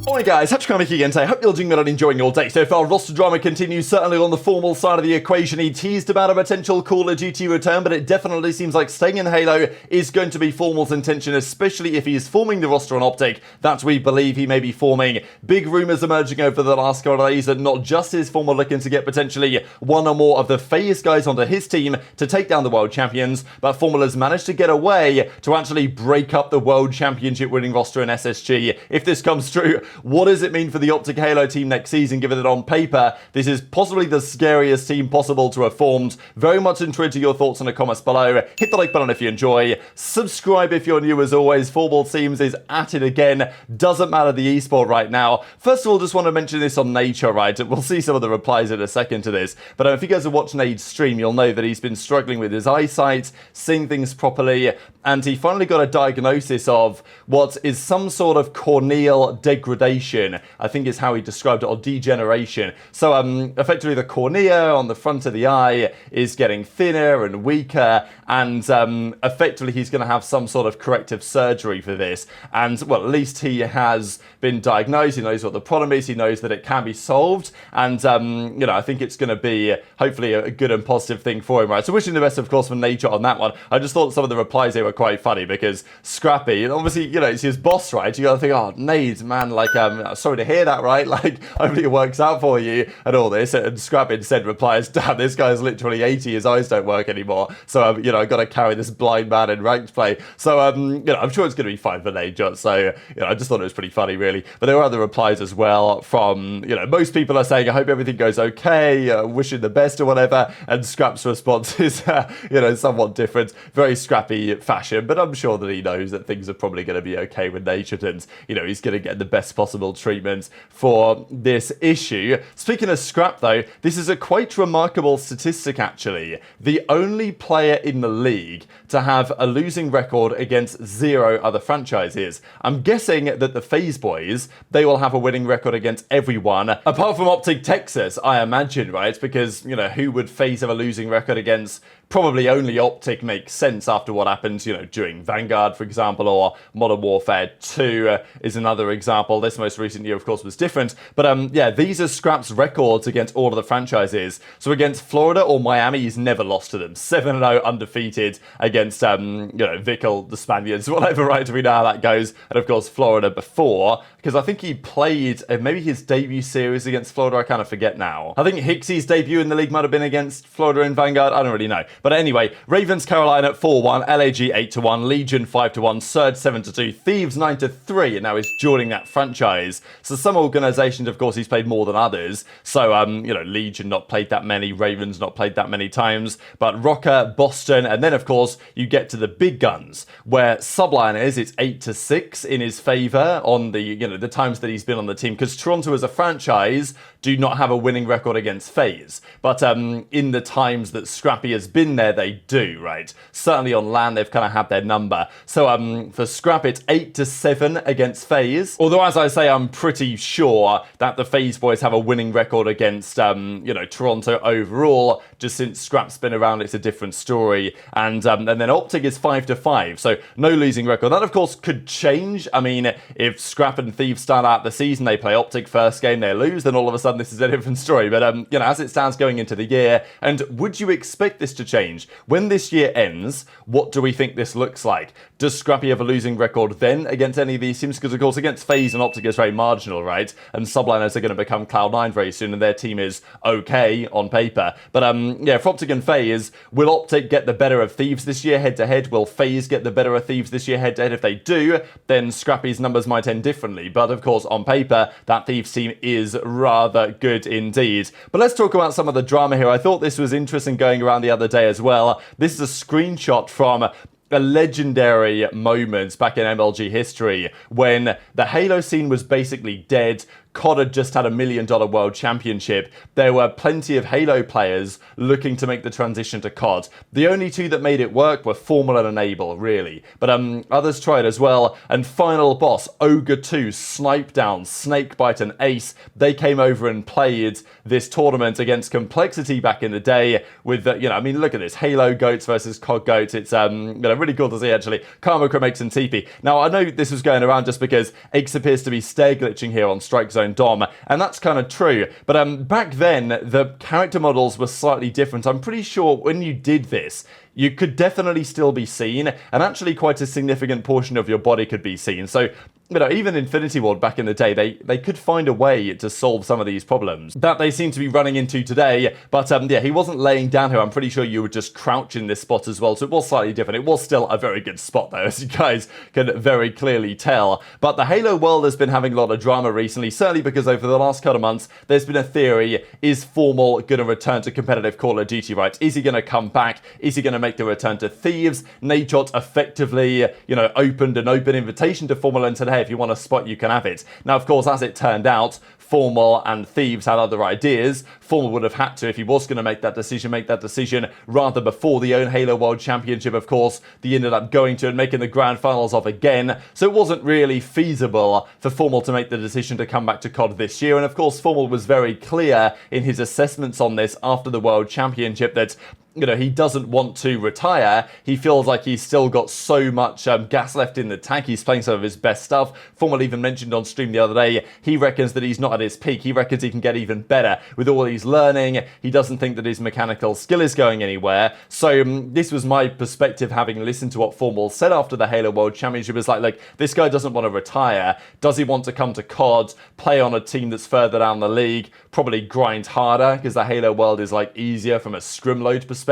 Alright guys, HyDra again today. Hope you're doing well and enjoying your day so far. Roster drama continues, certainly on the FormaL side of the equation. He teased about a potential Call of Duty return, but it definitely seems like staying in Halo is going to be FormaL's intention, especially if he is forming the roster on OpTic that we believe he may be forming. Big rumours emerging over the last couple of days that not just is FormaL looking to get potentially one or more of the FaZe guys onto his team to take down the World Champions, but FormaL has managed to get away to actually break up the World Championship winning roster in SSG. If this comes true, what does it mean for the OpTic Halo team next season, given that on paper, this is possibly the scariest team possible to have formed? Very much intrigued to your thoughts in the comments below. Hit the like button if you enjoy. Subscribe if you're new as always. FormaL teams is at it again. Doesn't matter the esport right now. First of all, just want to mention this on Nature, right? We'll see some of the replies in a second to this. But if you guys have watched Nade's stream, you'll know that he's been struggling with his eyesight, seeing things properly, and he finally got a diagnosis of what is some sort of corneal degradation, I think is how he described it, or degeneration. So effectively the cornea on the front of the eye is getting thinner and weaker, and effectively he's going to have some sort of corrective surgery for this. And well, at least he has been diagnosed, he knows what the problem is, he knows that it can be solved, and you know, I think it's going to be hopefully a good and positive thing for him, right? So wishing the best, of course, for Nature on that one. I just thought some of the replies here were quite funny, because Scrappy, and obviously, you know, it's his boss, right? You gotta think, oh, Nade, man, like, sorry to hear that, right? Like, hopefully it works out for you and all this. And Scrappy instead replies, damn, this guy's literally 80, his eyes don't work anymore. So, you know, I gotta carry this blind man in ranked play. So, you know, I'm sure it's gonna be fine for Nade. So, you know, I just thought it was pretty funny, really. But there were other replies as well from, you know, most people are saying, I hope everything goes okay, wishing the best or whatever. And Scrap's response is, you know, somewhat different, very Scrappy fashion. But I'm sure that he knows that things are probably going to be okay with Nature, and, you know, he's going to get the best possible treatment for this issue. Speaking of Scrap, though, this is a quite remarkable statistic, actually. The only player in the league to have a losing record against 0 other franchises. I'm guessing that the FaZe boys, they will have a winning record against everyone, apart from OpTic Texas, I imagine, right? Because, you know, who would FaZe have a losing record against? Probably only OpTic makes sense after what happened, you know, during Vanguard, for example, or Modern Warfare 2 is another example. This most recent year, of course, was different. But, yeah, these are Scrap's records against all of the franchises. So against Florida or Miami, he's never lost to them. 7-0 undefeated against, you know, Vickle, the Spaniards, whatever, right? We know how that goes. And, of course, Florida before, because I think he played maybe his debut series against Florida. I kind of forget now. I think Hicksy's debut in the league might have been against Florida in Vanguard. I don't really know. But anyway, Ravens Carolina 4-1, LAG 8-1, Legion 5-1, Surge 7-2, Thieves 9-3, and now he's joining that franchise. So some organizations, of course, he's played more than others. So, you know, Legion not played that many, Ravens not played that many times, but Rocker, Boston, and then, of course, you get to the big guns, where Subliners, it's 8-6 in his favor on the, you know, the times that he's been on the team, because Toronto as a franchise do not have a winning record against FaZe. But in the times that Scrappy has been there, they do, right? Certainly on LAN, they've kind of had their number. So for Scrap, it's 8-7 against FaZe. Although, as I say, I'm pretty sure that the FaZe boys have a winning record against, you know, Toronto overall. Just since Scrap's been around, it's a different story. And then OpTic is 5-5, so no losing record. That, of course, could change. I mean, if Scrap and Thieves start out the season, they play OpTic first game, they lose, then all of a sudden this is a different story. But, you know, as it stands going into the year, and would you expect this to change? When this year ends, what do we think this looks like? Does Scrappy have a losing record then against any of these teams? Because, of course, against FaZe and OpTic is very marginal, right? And Subliners are going to become Cloud9 very soon, and their team is okay on paper. But, yeah, for OpTic and FaZe, will OpTic get the better of Thieves this year head-to-head? Will FaZe get the better of Thieves this year head-to-head? If they do, then Scrappy's numbers might end differently. But, of course, on paper, that Thieves team is rather good indeed. But let's talk about some of the drama here. I thought this was interesting going around the other day as well. This is a screenshot from a legendary moment back in MLG history when the Halo scene was basically dead. COD had just had $1 million world championship, there were plenty of Halo players looking to make the transition to COD. The only two that made it work were FormaL and aBeZy, really. But others tried as well. And final boss, Ogre 2, Snipe Down, Snakebite and Ace, they came over and played this tournament against Complexity back in the day with, you know, I mean, look at this. Halo Goats versus COD Goats. It's you know, really cool to see, actually. Karma, Kremp, and TP. Now, I know this was going around just because X appears to be stairglitching here on Strike Zone Dom, and that's kind of true. But back then, the character models were slightly different. I'm pretty sure when you did this, you could definitely still be seen, and actually quite a significant portion of your body could be seen. So, you know, even Infinity Ward back in the day, they could find a way to solve some of these problems that they seem to be running into today. But yeah, he wasn't laying down here. I'm pretty sure you would just crouch in this spot as well. So it was slightly different. It was still a very good spot though, as you guys can very clearly tell. But the Halo world has been having a lot of drama recently, certainly because over the last couple of months, there's been a theory, is FormaL going to return to competitive Call of Duty, right? Is he going to come back? Is he going to make the return to Thieves? Nadeshot effectively, you know, opened an open invitation to FormaL and said, hey, if you want a spot, you can have it. Now, of course, as it turned out, FormaL and Thieves had other ideas. FormaL would have had to, if he was going to make that decision rather before the own Halo World Championship, of course, they ended up going to and making the grand finals of again. So it wasn't really feasible for FormaL to make the decision to come back to COD this year. And of course, FormaL was very clear in his assessments on this after the World Championship that, you know, he doesn't want to retire. He feels like he's still got so much gas left in the tank. He's playing some of his best stuff. FormaL even mentioned on stream the other day, he reckons that he's not at his peak. He reckons he can get even better with all he's learning. He doesn't think that his mechanical skill is going anywhere. So this was my perspective, having listened to what FormaL said after the Halo World Championship. Is like, this guy doesn't want to retire. Does he want to come to COD, play on a team that's further down the league, probably grind harder because the Halo world is like easier from a scrim load perspective?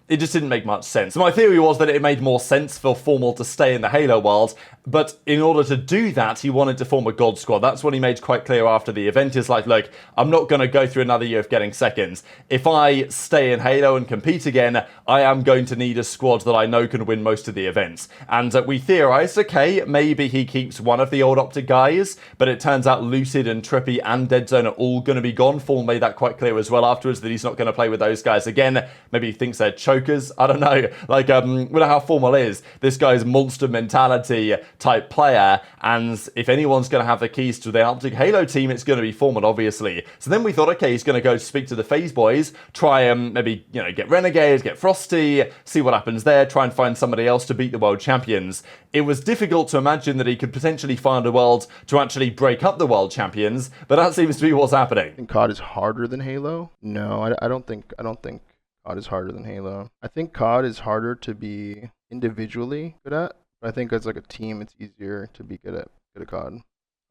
It just didn't make much sense. My theory was that it made more sense for FormaL to stay in the Halo world, but in order to do that, he wanted to form a God squad. That's what he made quite clear after the event. Is like, look, I'm not going to go through another year of getting seconds. If I stay in Halo and compete again, I am going to need a squad that I know can win most of the events. And we theorized, okay, maybe he keeps one of the old OpTic guys, but it turns out Lucid and Trippy and Dead Zone are all going to be gone. FormaL made that quite clear as well afterwards, that he's not going to play with those guys again. Maybe he thinks they're chokers. I don't know. Like, we know how FormaL is. This guy's monster mentality type player, and if anyone's going to have the keys to the OpTic Halo team, it's going to be FormaL, obviously. So then we thought, okay, he's going to go speak to the FaZe boys, try maybe, you know, get Renegade, get Frosty, see what happens there, try and find somebody else to beat the world champions. It was difficult to imagine that he could potentially find a world to actually break up the world champions, but that seems to be what's happening. I think COD is harder than Halo. No, I don't think COD is harder than Halo. I think COD is harder to be individually good at, but I think as like a team, it's easier to be good at COD.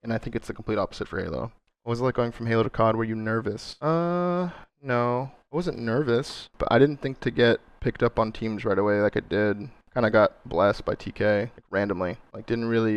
And I think it's the complete opposite for Halo. What was it like going from Halo to COD? Were you nervous? No, I wasn't nervous, but I didn't think to get picked up on teams right away like I did. Kind of got blessed by TK like, randomly. Like, didn't really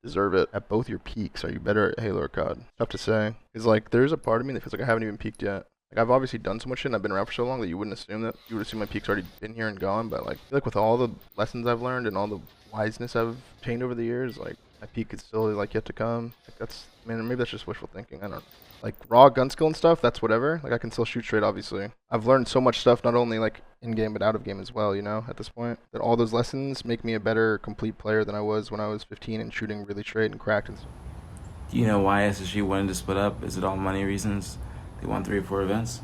deserve it. At both your peaks, are you better at Halo or COD? Tough to say. It's like, there's a part of me that feels like I haven't even peaked yet. Like, I've obviously done so much shit and I've been around for so long that you wouldn't assume that. You would assume my peak's already been here and gone, but like, I feel like with all the lessons I've learned and all the wiseness I've obtained over the years, like, my peak is still like yet to come. Like, that's, man, maybe that's just wishful thinking. I don't know. Like, raw gun skill and stuff, that's whatever. Like, I can still shoot straight, obviously. I've learned so much stuff, not only like in-game, but out of game as well, you know, at this point. That all those lessons make me a better complete player than I was when I was 15 and shooting really straight and cracked. Do you know why SSG wanted to split up? Is it all money reasons? They won 3 or 4 events?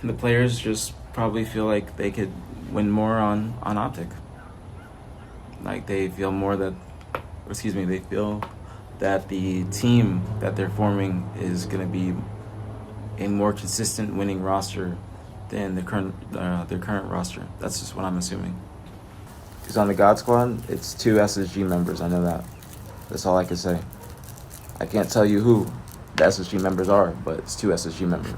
The players just probably feel like they could win more on OpTic. Like, they feel more that, they feel that the team that they're forming is going to be a more consistent winning roster than their current roster. That's just what I'm assuming. Because on the God Squad, it's 2 SSG members. I know that. That's all I can say. I can't tell you who the SSG members are, but it's 2 SSG members.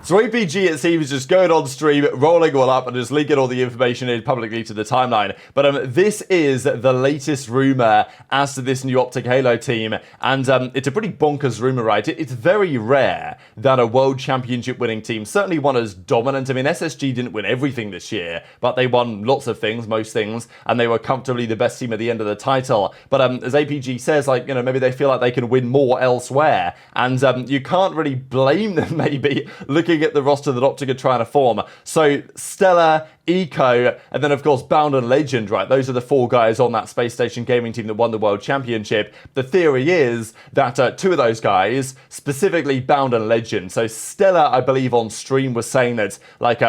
So aBeZy, it seems, just going on stream, rolling all up and just leaking all the information in publicly to the timeline. But this is the latest rumor as to this new OpTic team. And it's a pretty bonkers rumor, right? It's very rare that a world championship winning team, certainly one as dominant. I mean, SSG didn't win everything this year, but they won lots of things, most things, and they were comfortably the best team at the end of the title. But as aBeZy says, like, you know, maybe they feel like they can win more elsewhere. And you can't really blame them, maybe, looking at the roster that OpTic are trying to form. So Stellar, Eco, and then of course Bound and Legend, right? Those are the 4 guys on that Space Station gaming team that won the World Championship. The theory is that 2 of those guys, specifically Bound and Legend, so Stellar, I believe on stream was saying that, like,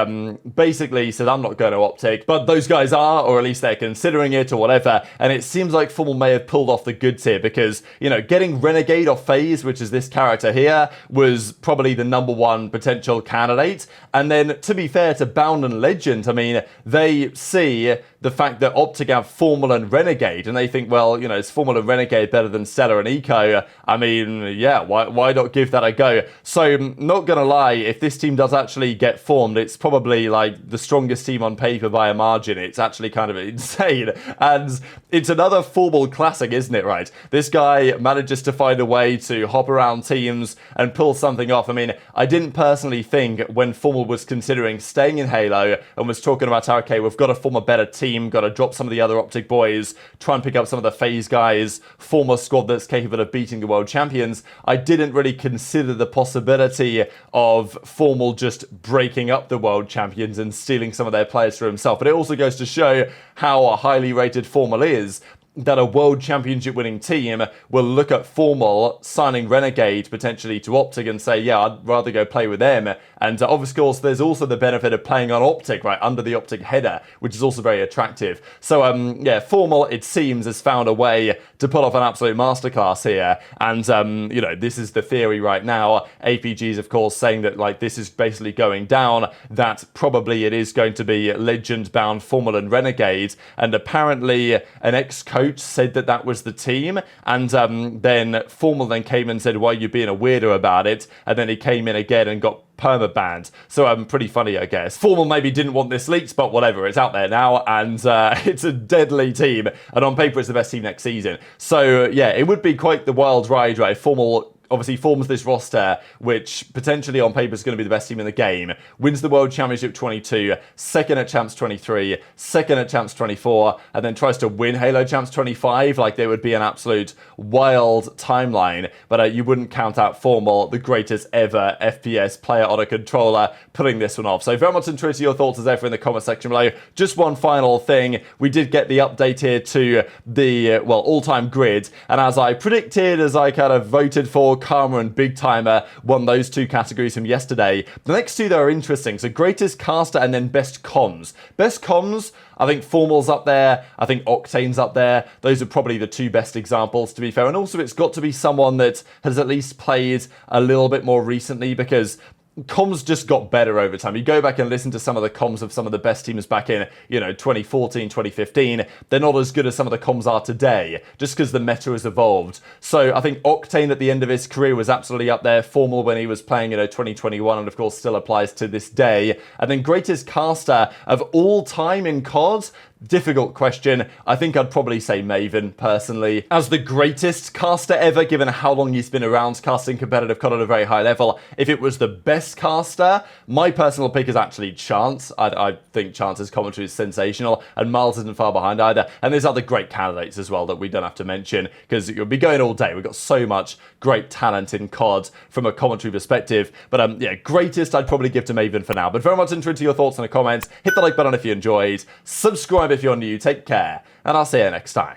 basically said, I'm not going to OpTic, but those guys are, or at least they're considering it or whatever, and it seems like FormaL may have pulled off the goods here because, you know, getting Renegade off FaZe, which is this character here, was probably the #1 potential candidate, and then, to be fair to Bound and Legend, I mean, they see the fact that OpTic have FormaL and Renegade, and they think, well, you know, is FormaL and Renegade better than Stellar and Eco? I mean, yeah, why not give that a go? So, not gonna lie, if this team does actually get formed, it's probably like the strongest team on paper by a margin. It's actually kind of insane, and it's another FormaL classic, isn't it, right? This guy manages to find a way to hop around teams and pull something off. I mean, I didn't personally think when FormaL was considering staying in Halo and was talking about how, okay, we've got to form a better team, got to drop some of the other OpTic boys, try and pick up some of the FaZe guys, form a squad that's capable of beating the world champions. I didn't really consider the possibility of FormaL just breaking up the world champions and stealing some of their players for himself. But it also goes to show how highly rated FormaL is, that a world championship winning team will look at FormaL signing Renegade potentially to OpTic and say, yeah, I'd rather go play with them. And of course, there's also the benefit of playing on OpTic, right, under the OpTic header, which is also very attractive. So, yeah, FormaL, it seems, has found a way to pull off an absolute masterclass here. And, you know, this is the theory right now. aBeZy is, of course, saying that, like, this is basically going down, that probably it is going to be Legend-bound FormaL and Renegade. And apparently an ex-coach said that that was the team, and then FormaL then came and said, why are you being a weirdo about it? And then he came in again and got perma-banned. So pretty funny, I guess. FormaL maybe didn't want this leaked, but whatever, it's out there now, and it's a deadly team, and on paper it's the best team next season. So yeah, it would be quite the wild ride, right? FormaL obviously forms this roster, which potentially on paper is going to be the best team in the game, wins the World Championship 22, second at Champs 23, second at Champs 24, and then tries to win Halo Champs 25. Like, there would be an absolute wild timeline, but you wouldn't count out FormaL, the greatest ever FPS player on a controller, putting this one off. So very much interested your thoughts as ever in the comment section below. Just one final thing, we did get the update here to the, well, all-time grid, and as I predicted, as I kind of voted for, Karma and Big Timer won those 2 categories from yesterday. The next 2 that are interesting, so greatest caster and then best comms. Best comms, I think FormaL's up there, I think Octane's up there. Those are probably the 2 best examples, to be fair. And also it's got to be someone that has at least played a little bit more recently, because comms just got better over time. You go back and listen to some of the comms of some of the best teams back in, you know, 2014, 2015. They're not as good as some of the comms are today, just because the meta has evolved. So I think Octane at the end of his career was absolutely up there. FormaL when he was playing, you know, 2021, and of course still applies to this day. And then greatest caster of all time in COD, difficult question. I think I'd probably say Maven, personally. As the greatest caster ever, given how long he's been around casting competitive COD at a very high level. If it was the best caster, my personal pick is actually Chance. I think Chance's commentary is sensational, and Miles isn't far behind either. And there's other great candidates as well that we don't have to mention, because you'll be going all day. We've got so much great talent in COD from a commentary perspective. But yeah, greatest I'd probably give to Maven for now. But very much interested in your thoughts in the comments. Hit the like button if you enjoyed. Subscribe if you're new. Take care, and I'll see you next time.